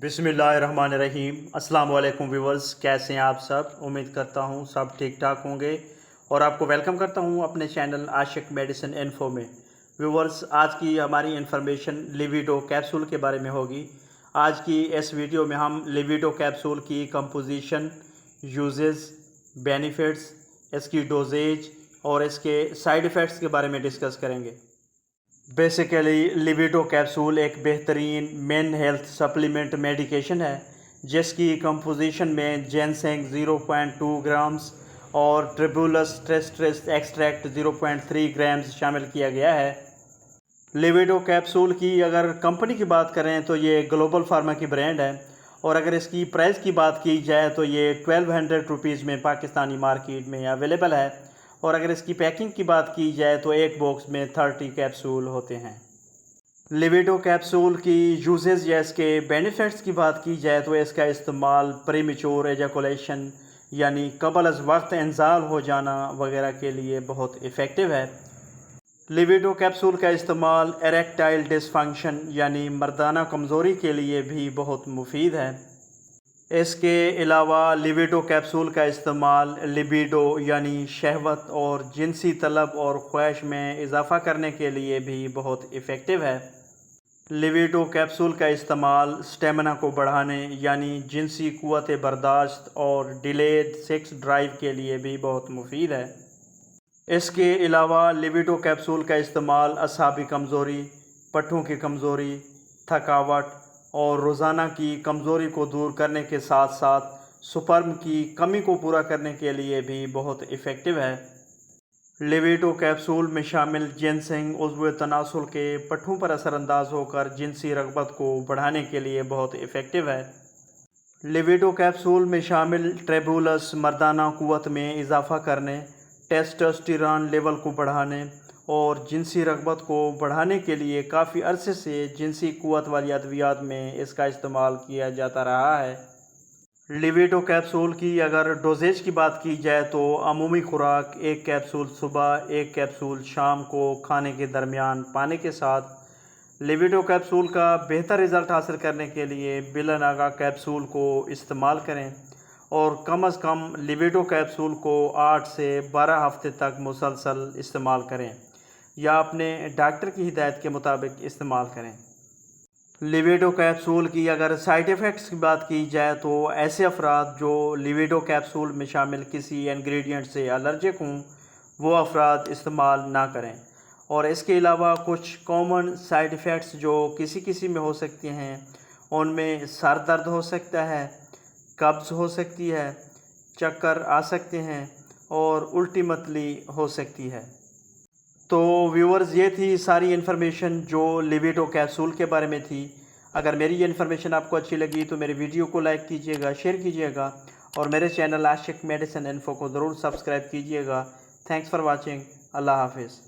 बिस्मिल्लाहिर्रहमानिर्रहीम। अस्सलाम वालेकुम व्यूवर्स, कैसे हैं आप सब। उम्मीद करता हूं सब ठीक ठाक होंगे और आपको वेलकम करता हूं अपने चैनल आशिक मेडिसिन इन्फो में। व्यूवर्स, आज की हमारी इन्फॉर्मेशन लिविडो कैप्सूल के बारे में होगी। आज की इस वीडियो में हम लिविडो कैप्सूल की कंपोजिशन, यूजेस, बेनिफिट्स, इसकी डोजेज और इसके साइड इफ़ेक्ट्स के बारे में डिस्कस करेंगे। बेसिकली लिविडो कैप्सूल एक बेहतरीन मेन हेल्थ सप्लीमेंट मेडिकेशन है जिसकी कंपोजिशन में जेनसेंग 0.2 ग्राम्स और ट्रिबुलस टेस्ट्रेस एक्सट्रैक्ट 0.3 ग्राम्स शामिल किया गया है। लिविडो कैप्सूल की अगर कंपनी की बात करें तो ये ग्लोबल फार्मा की ब्रांड है और अगर इसकी प्राइस की बात की जाए तो ये 1200 रुपीज़ में पाकिस्तानी मार्केट में अवेलेबल है और अगर इसकी पैकिंग की बात की जाए तो एक बॉक्स में 30 कैप्सूल होते हैं। लिविडो कैप्सूल की यूजेस या इसके बेनिफिट्स की बात की जाए तो इसका इस्तेमाल प्रीमेच्योर एजैकुलेशन यानी कबल अज़ वक्त इंजाल हो जाना वगैरह के लिए बहुत इफ़ेक्टिव है। लिविडो कैप्सूल का इस्तेमाल एरेक्टाइल डिसफंक्शन यानी मर्दाना कमज़ोरी के लिए भी बहुत मुफीद है। इसके अलावा लिविडो कैप्सूल का इस्तेमाल लिबिडो यानी शहवत और जिनसी तलब और ख्वाहिश में इजाफ़ा करने के लिए भी बहुत इफ़ेक्टिव है। लिविडो कैप्सूल का इस्तेमाल स्टेमिना को बढ़ाने यानी जिनसी क़ुव्वत बर्दाश्त और डिलेड सेक्स ड्राइव के लिए भी बहुत मुफीद है। इसके अलावा लिविडो कैप्सूल का इस्तेमाल असाबी कमज़ोरी, पट्ठों की कमज़ोरी, थकावट और रोज़ाना की कमज़ोरी को दूर करने के साथ साथ स्पर्म की कमी को पूरा करने के लिए भी बहुत इफ़ेक्टिव है। लिविडो कैप्सूल में शामिल जिनसेंग उज़्व तनासुल के पट्ठों पर असरअंदाज होकर जिनसी रग़बत को बढ़ाने के लिए बहुत इफ़ेक्टिव है। लिविडो कैप्सूल में शामिल ट्रिबुलस मर्दाना क़ुव्वत में इजाफ़ा करने, टेस्टोस्टेरोन लेवल को बढ़ाने और जिनसी रग़बत को बढ़ाने के लिए काफ़ी अरसे से जिनसी क़ुव्वत वाली अद्वियात में इसका इस्तेमाल किया जाता रहा है। लिविडो कैप्सूल की अगर डोजेज की बात की जाए तो अमूमी खुराक एक कैप्सूल सुबह, एक कैप्सूल शाम को खाने के दरमियान पाने के साथ लिविडो कैप्सूल का बेहतर रिज़ल्ट हासिल करने के लिए बिलानागा कैप्सूल को इस्तेमाल करें और कम अज़ कम लिविडो कैप्सूल को 8 से 12 हफ्ते तक मुसलसल इस्तेमाल करें या अपने डॉक्टर की हिदायत के मुताबिक इस्तेमाल करें। लिविडो कैप्सूल की अगर साइड इफ़ेक्ट्स की बात की जाए तो ऐसे अफराद जो लिविडो कैप्सूल में शामिल किसी इंग्रेडिएंट से एलर्जिक हों वो अफराद इस्तेमाल ना करें और इसके अलावा कुछ कॉमन साइड इफ़ेक्ट्स जो किसी किसी में हो सकते हैं उनमें सर दर्द हो सकता है, कब्ज़ हो सकती है, चक्कर आ सकते हैं और उल्टी मतली हो सकती है। तो व्यूअर्स, ये थी सारी इन्फॉर्मेशन जो लिविडो कैप्सूल के बारे में थी। अगर मेरी ये इन्फॉर्मेशन आपको अच्छी लगी तो मेरी वीडियो को लाइक कीजिएगा, शेयर कीजिएगा और मेरे चैनल आशिक मेडिसिन इन्फो को ज़रूर सब्सक्राइब कीजिएगा। Thanks for watching. अल्लाह हाफिज़।